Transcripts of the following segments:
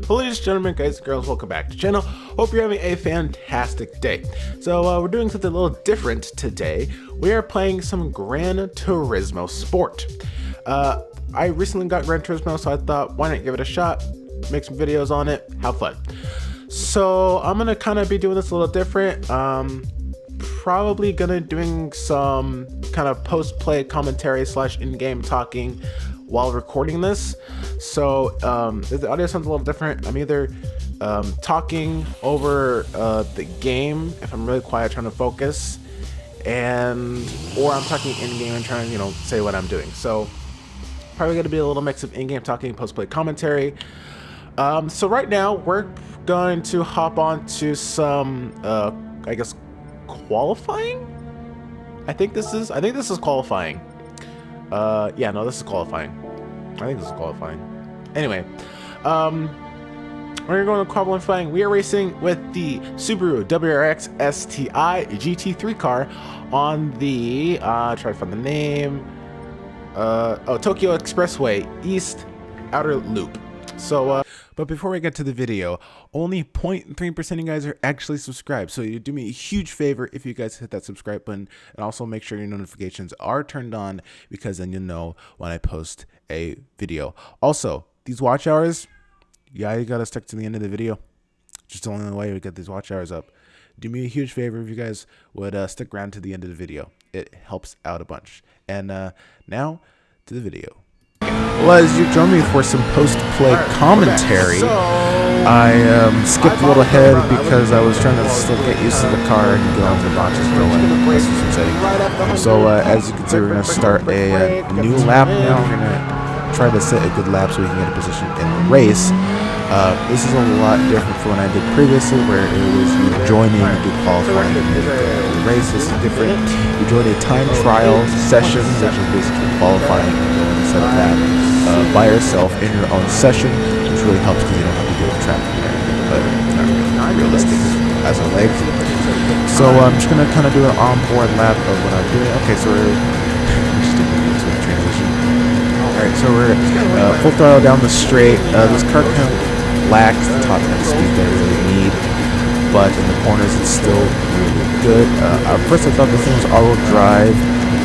Ladies and gentlemen, guys and girls, welcome back to the channel. Hope you're having a fantastic day. So we're doing something a little different today. We are playing some Gran Turismo Sport. I recently got Gran Turismo, so I thought, why not give it a shot, make some videos on it, have fun. So I'm gonna kind of be doing this a little different. Probably gonna doing some kind of post-play commentary / in-game talking while recording this. So if the audio sounds a little different, I'm either talking over the game if I'm really quiet trying to focus, or I'm talking in-game and trying to say what I'm doing. So probably gonna be a little mix of in-game talking, post-play commentary. So right now we're going to hop on to some I guess qualifying. I think this is qualifying. Yeah, no, this is qualifying. I think this is qualifying. Anyway, we're going to qualifying. We are racing with the Subaru WRX STI GT3 car on the try to find the name. Tokyo Expressway East Outer Loop. So but before we get to the video, only 0.3% of you guys are actually subscribed. So you do me a huge favor if you guys hit that subscribe button, and also make sure your notifications are turned on, because then you'll know when I post a video. Also, these watch hours, yeah, you gotta stick to the end of the video. Just the only way we get these watch hours up. Do me a huge favor if you guys would stick around to the end of the video. It helps out a bunch. And now to the video. Well, as you join me for some post-play commentary, I skipped a little ahead because I was trying to still get used to the car and get on the notches going. This is insane. So as you can see, we're going to start a new lap now. We're going to try to set a good lap so we can get a position in the race. This is a lot different from what I did previously, where it was you joining, you do qualifying, and the race. This is different. You join a time trial session, which is basically qualifying, and go and set up that by yourself in your own session, which really helps because you don't have to deal with traffic and everything, but not realistic as a leg. So I'm just going to kind of do an onboard lap of what I'm doing. Okay, so we're just doing a transition. Alright, so we're full throttle down the straight. This car kind of lacks the top end speed that I really need, but in the corners it's still really good. At first I thought this thing was all-wheel drive,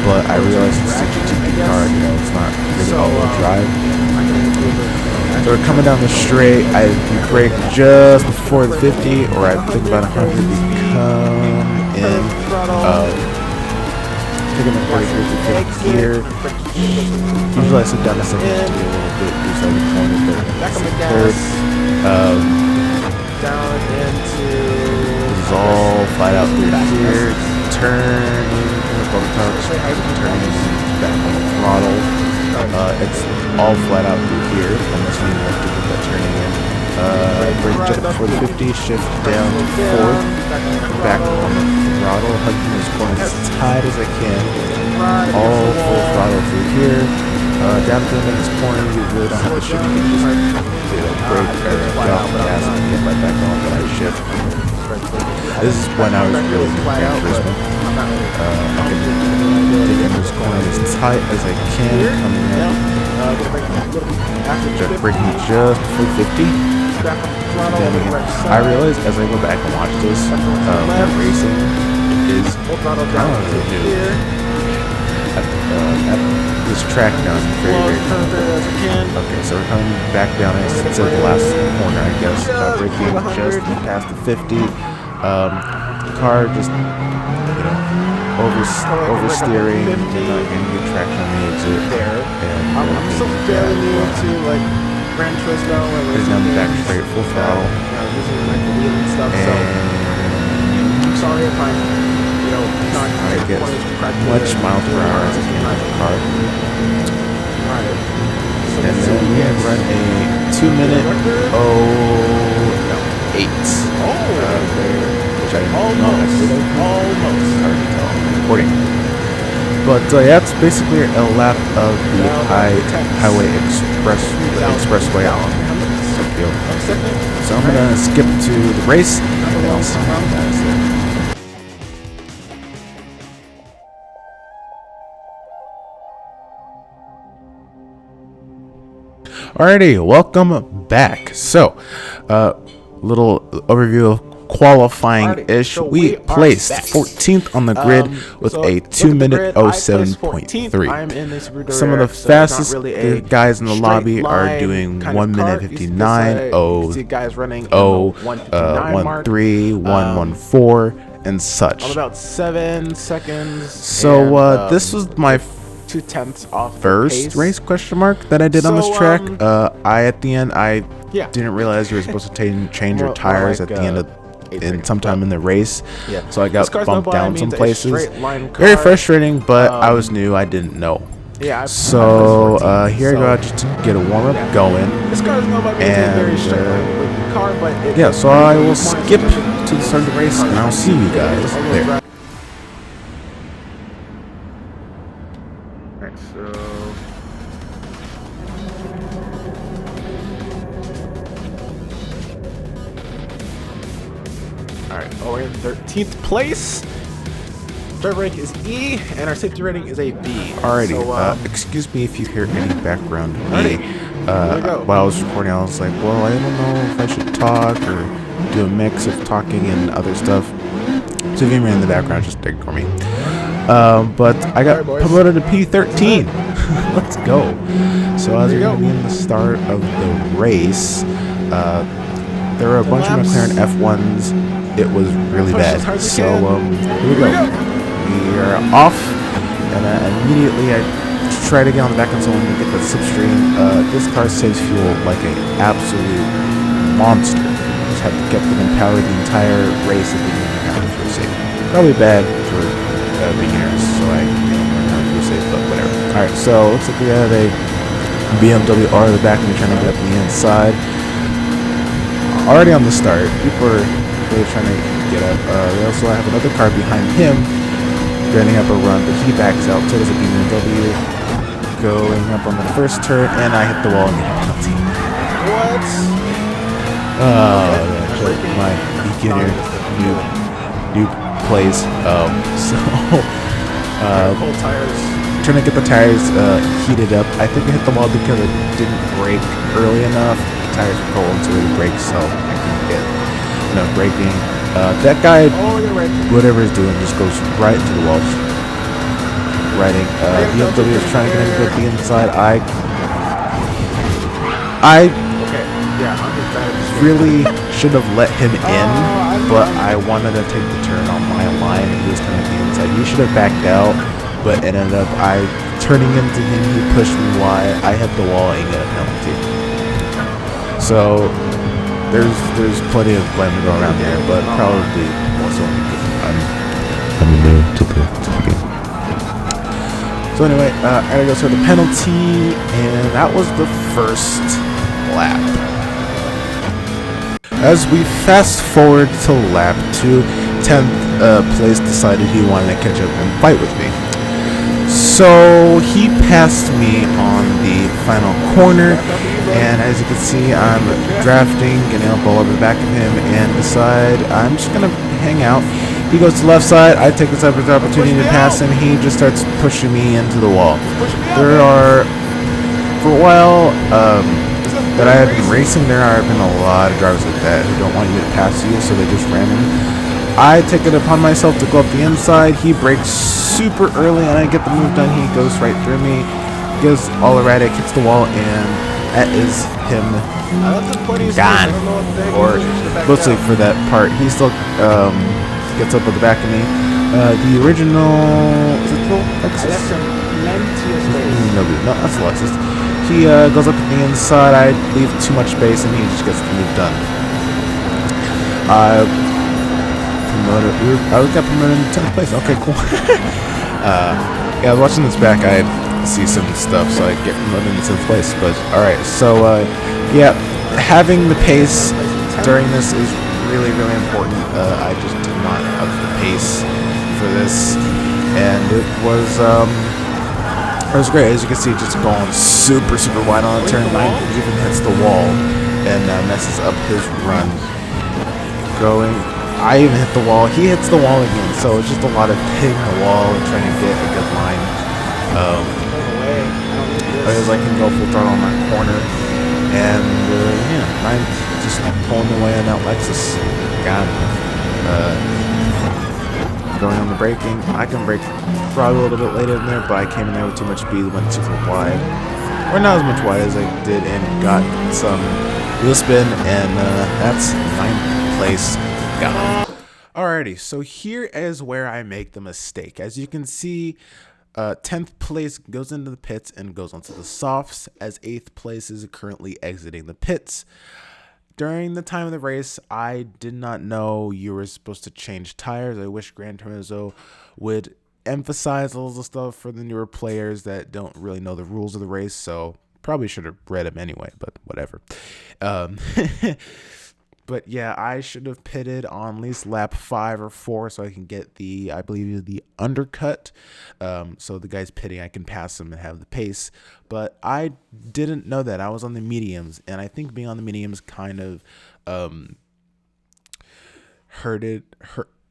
but I realized it's a GT car, it's not really all-wheel drive. So we're coming down the straight. I brake just before the 50, or I think about 100 to come in. Taking the 43 to 50 here. Usually I sit down a second to get a little bit boost out of the corner, but that's the third. Down into. This is all flat out through here. Turning, turning back on the throttle. It's all flat out through here, unless you want to get that turning in. Brake just before the 50, shift down to 4th, back on the throttle, hugging this corner as tight as I can, all full throttle through here. Down to the next corner, you really don't have to shift, you can just brake or get off the gas and get right back on, but I shift. This is when I was really doing Gran Turismo. I can dig in this corner as tight as I can, coming in. Braking just before 50. I realize as I go back and watch this, racing is kind of new. At this track now is very, very comfortable. Okay, so we're coming back down to the last corner, I guess. Braking just past the 50. The car just, oversteering, not getting good traction on the exit. And I'm still fairly new to Gran Turismo. It's down the back straight, full throttle. Using the wheel and stuff. So I'm sorry if I'm, not I get much miles per hour as I can with the car. And then we have run a 2-minute 08. Which I almost hard to tell I'm recording. But yeah, it's basically a lap of the highway expressway on Tokyo. So I'm gonna skip to the race, and I'll see you guys there. Alrighty, welcome back. So, little overview of qualifying-ish. So we placed 14th on the grid with a 2-minute 07.3. Some of the fastest guys in the lobby are doing 1-minute 59, 13, 114, and such. About 7 seconds. So, this was my 2/10 off first race that I did on this track. At the end I didn't realize you were supposed to change your tires at the end of sometime in the race. So I got bumped down some places. Very frustrating, but I was new, I didn't know. So here I go just to get a warm-up going. And so I will skip to the start of the race and I'll see you guys there. Alright, we're in 13th place. Driver rank is E, and our safety rating is a B. Alrighty, excuse me if you hear any background E. While I was recording, I was like, well, I don't know if I should talk or do a mix of talking and other stuff. So if you hear me in the background, just ignore me. But I got promoted to P13. Let's go. So as we're going to be in the start of the race, there were a bunch of McLaren F1s. It was really bad. So here we go. We are off, and immediately I try to get on the back console and get the slipstream. This car saves fuel like an absolute monster. Just have to get them in power the entire race if we learn how to fuel safe. Probably bad for beginners, so I learn how to fuel safe, but whatever. Alright, so looks like we have a BMW R in the back, and we're trying to get up the inside. Already on the start, people are really trying to get up. We also have another car behind him getting up a run, but he backs out. So does a BMW going up on the first turn, and I hit the wall and get a penalty. What? My beginner noob plays. Trying to get the tires heated up. I think I hit the wall because it didn't brake early enough. The tires were cold, so it braked, so I couldn't get enough braking. That guy, whatever he's doing, just goes right into the wall. Riding. BMW is trying to get him to go the inside. I really should have let him in, but I wanted to take the turn on my line, and he was coming to the inside. He should have backed out, but it ended up turning into him. He pushed me wide. I hit the wall and got a penalty. So there's plenty of blame to go around there, but probably also because I'm new to the game. So anyway, I gotta go start the penalty, and that was the first lap. As we fast forward to lap 2, 10th place decided he wanted to catch up and fight with me. So he passed me on the final corner, and as you can see, I'm drafting, getting up all over the back of him, and decide I'm just gonna hang out. He goes to the left side, I take this opportunity to pass him, he just starts pushing me into the wall. There are, for a while, that I have been racing, there have been a lot of drivers like that who don't want you to pass you, so they just ram him. I take it upon myself to go up the inside. He brakes super early, and I get the move done. He goes right through me, goes all erratic, hits the wall, and that is him gone. Or mostly for that part. He still gets up at the back of me. The original, is it the Lexus? No, that's the Lexus. He goes up at the inside. I leave too much space, and he just gets the move done. I got promoted in 10th place. Okay, cool. Yeah, I was watching this back. I see some stuff, so I get promoted in 10th place. But alright, so yeah, having the pace during this is really, really important. I just did not up the pace for this, and it was great. As you can see, just going super, super wide on the turn 9, even hits the wall and messes up his run. I even hit the wall. He hits the wall again. So it's just a lot of hitting the wall and trying to get a good line. As I can go full throttle on that corner. And yeah, I'm just pulling away on that Lexus. Got going on the braking. I can brake probably a little bit later in there, but I came in there with too much speed, went super wide. Or not as much wide as I did, and got some wheel spin, and that's 9th place. Got it. Alrighty, so here is where I make the mistake. As you can see, 10th place goes into the pits and goes onto the softs, as 8th place is currently exiting the pits. During the time of the race, I did not know you were supposed to change tires. I wish Gran Turismo would emphasize all the stuff for the newer players that don't really know the rules of the race, so probably should have read them anyway, but whatever. But yeah, I should have pitted on at least lap 5 or 4 so I can get the, I believe, the undercut. So the guys pitting, I can pass them and have the pace. But I didn't know that. I was on the mediums, and I think being on the mediums kind of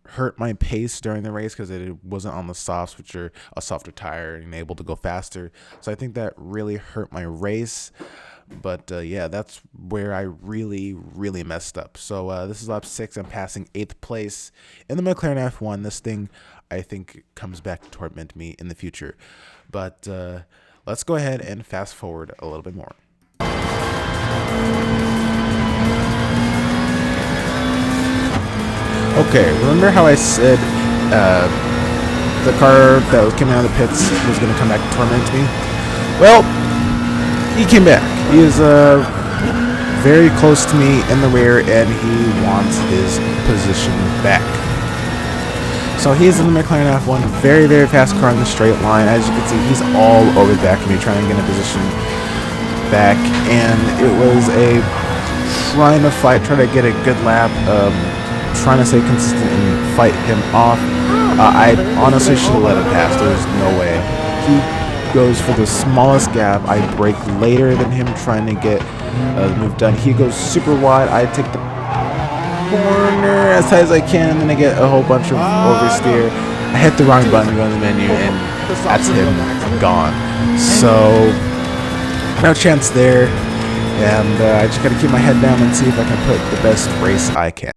hurt my pace during the race because it wasn't on the softs, which are a softer tire and able to go faster. So I think that really hurt my race. But yeah, that's where I really messed up. So this is lap 6. I'm passing 8th place in the McLaren F1. This thing, I think, comes back to torment me in the future. But let's go ahead and fast forward a little bit more. Okay, remember how I said the car that was coming out of the pits was going to come back to torment me? Well, he came back. He is very close to me in the rear, and he wants his position back. So he's in the McLaren F1, very fast car in the straight line. As you can see, he's all over the back of me, trying to get a position back. And it was a trying to fight, trying to get a good lap, trying to stay consistent and fight him off. I honestly should have let him pass. There's no way. He goes for the smallest gap. I brake later than him, trying to get the move done. He goes super wide. I take the corner as tight as I can, and then I get a whole bunch of oversteer. I hit the wrong button to go in the menu, and that's him gone. So no chance there, and I just gotta keep my head down and see if I can put the best race I can.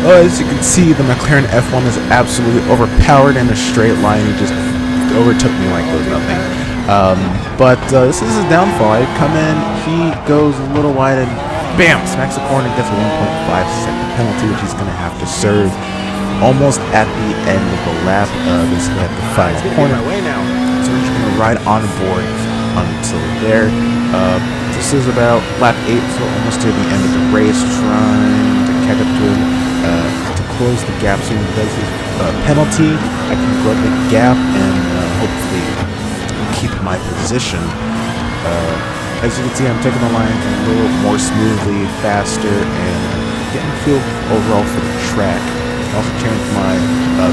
As you can see, the McLaren F1 is absolutely overpowered in a straight line. He just overtook me like it was nothing. But this is his downfall. I come in, he goes a little wide, and bam, smacks the corner, gets a 1.5-second penalty, which he's going to have to serve almost at the end of the lap, basically at the final corner. So we're just going to ride on board until there. This is about lap 8, so almost to the end of the race, trying to catch up to him. To close the gap, so he does his penalty, I can go up the gap and hopefully keep my position. As you can see, I'm taking the line a little more smoothly, faster, and getting a feel overall for the track. I also changed my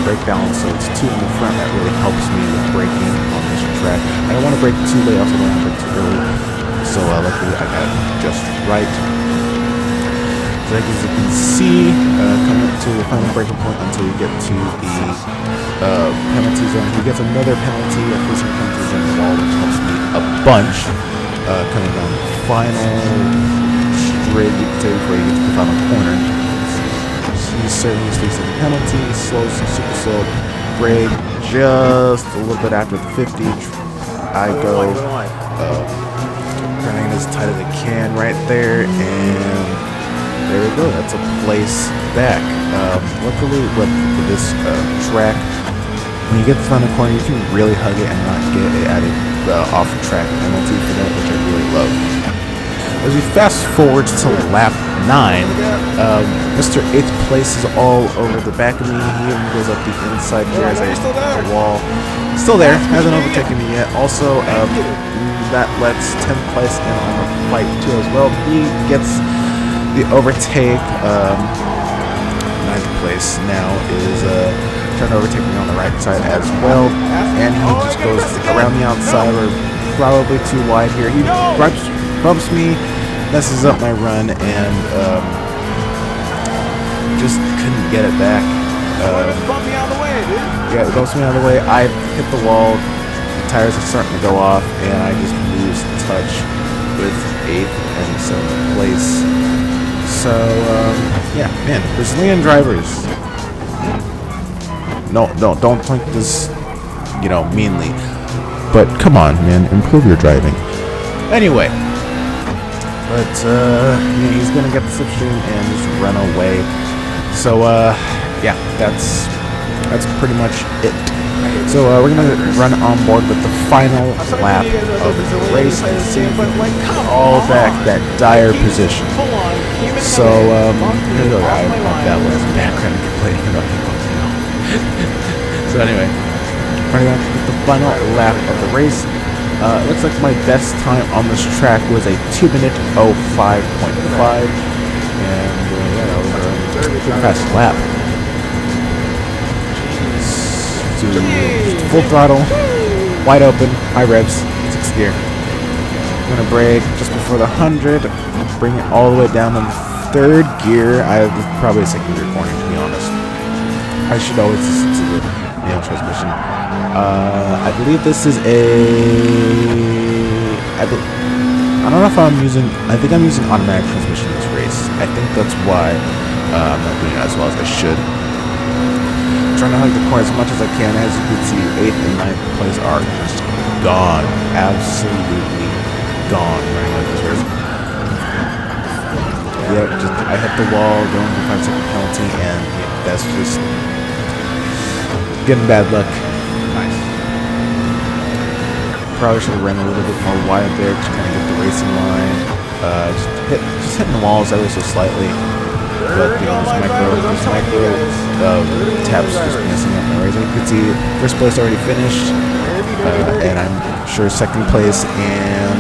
brake balance, so it's 2 in the front. That really helps me with braking on this track. I don't want to brake too late, I also don't want to brake too early. So luckily I got it just right. As you can see, coming up to the final breaking point until you get to the penalty zone. He gets another penalty, a facing penalty zone wall, which helps me a bunch. Coming down the final straight, you can say, before you get to the final corner. He's certainly facing the penalty, slows, super slow, brake just a little bit after the 50. I go running as tight as I can right there, and there we go, that's a place back. Luckily with this track, when you get to the final corner, you can really hug it and not get an added off-track penalty for that, which I really love. As we fast forward to lap 9, Mr. 8th place is all over the back of me. He even goes up the inside here as I hit the wall. Still there, hasn't overtaken me yet. Also, that lets 10th place in on the fight too as well. He gets the overtake. 9th place now is trying to overtake me on the right side as well, and he just goes around the outside or probably too wide here. He bumps me, messes up my run, and just couldn't get it back. Bump me out of the way, dude. Yeah, it bumps me out of the way. I hit the wall. The tires are starting to go off, and I just lose touch with 8th and 7th place. So, yeah, man, Brazilian drivers. No, don't think this, you know, meanly. But come on, man, improve your driving. Anyway, but yeah, he's gonna get the slipstream and just run away. So, yeah, that's pretty much it. So we're gonna run on board with the final lap of the race and see if we can all back that dire position. So here we go. That was background complaining about people. So anyway, running on with the final lap of the race. It looks like my best time on this track was a 2-minute 05.5, and yeah, that was a pretty fast lap. Full throttle, wide open, high revs, 6th gear. I'm gonna brake just before the 100, bring it all the way down in 3rd gear. I have probably a 2nd gear corner, to be honest. I should always listen to the manual transmission. I believe this is I don't know if I'm using. I think I'm using automatic transmission in this race. I think that's why I'm not doing as well as I should. Trying to hug the corner as much as I can. As you can see, 8th and 9th place are just gone, absolutely gone running out this race. Yeah, just I hit the wall, going to 5-second penalty, and yeah, that's just getting bad luck. Nice. Probably should have ran a little bit more wide there to kind of get the racing line. Just hitting the walls ever so slightly. But you know, this micro taps just messing up my race. You can see first place already finished, and I'm sure 2nd place and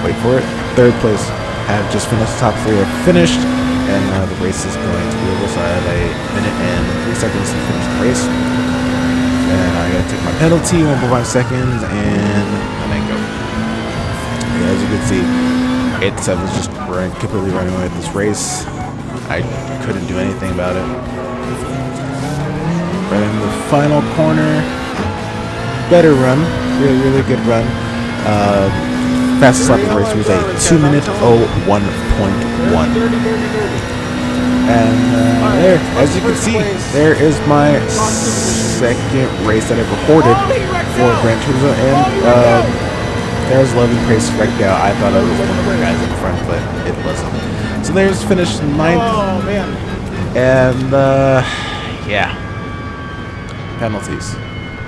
wait for it, 3rd place have just finished. The top 3 are finished, and the race is going to be over. So I have a minute and 3 seconds to finish the race, and I gotta take my penalty, 1.5 seconds, and then go. Yeah, as you can see, 8-7 is just completely running away with this race. I couldn't do anything about it. Right in the final corner. Better run. Really, really good run. Fastest lap of the race was a 2-minute 01.1. And there, as you can see, there is my 2nd race that I've recorded for Gran Turismo, and there's Logan Pace right now. I thought I was one of the guys in front, but it wasn't. So there's finished 9th. Oh man! And yeah, penalties.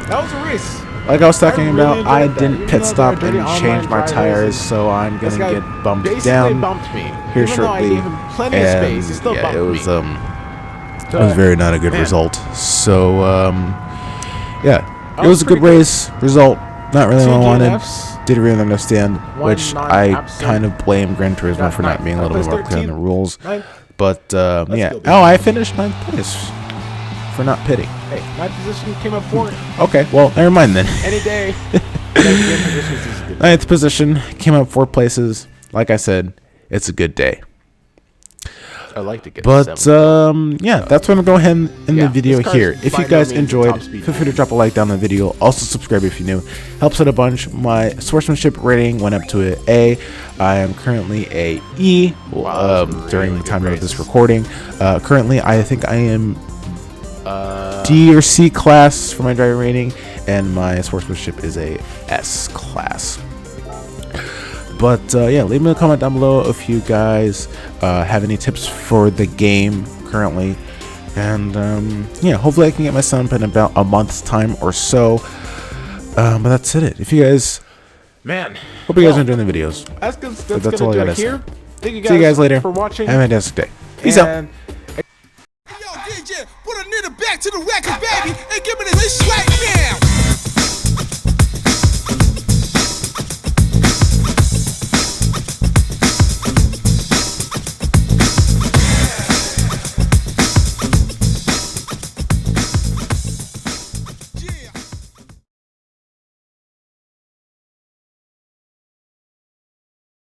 That was a race. Like I was talking about, I didn't pit Even stop though and they're dirty change my online tires, drivers, so I'm this gonna guy get bumped basically down bumped me. here Even though I shortly. gave him plenty of space, he still Yeah, bumped it was me. it was very not a good Man. result. So yeah, That it was was a good pretty good. race. Result not really what I wanted. DNFs. Didn't really understand, which 1-9 I absent. kind of blame Gran Turismo Got for not 9th. being a little bit more clear on the 13th. rules. 9th. But yeah, still be oh, I finished 9th place for not pitting. Hey, my position came up 4th. Okay, well, never mind then. Any day. 9th position, came up 4 places. Like I said, it's a good day. I like to get. But yeah, that's what I'm going to end in the video this car's here. If by you no guys means enjoyed, top speed. feel free to drop a like down the video. Also subscribe if you're new. Helps out a bunch. My sportsmanship rating went up to an A. I am currently a E during the time of this recording. Currently, I think I am D or C class for my driving rating, and my sportsmanship is a S class. But yeah, leave me a comment down below if you guys have any tips for the game currently. And yeah, hopefully I can get my son up in about a month's time or so. But that's it. If you guys, man, hope you guys are enjoying the videos. That's all I gonna do gotta it say. here. Thank you guys See you guys later. for watching. Have a fantastic day. Peace out. And Yo, DJ, put a nigga back to the record, baby, and give me this right now.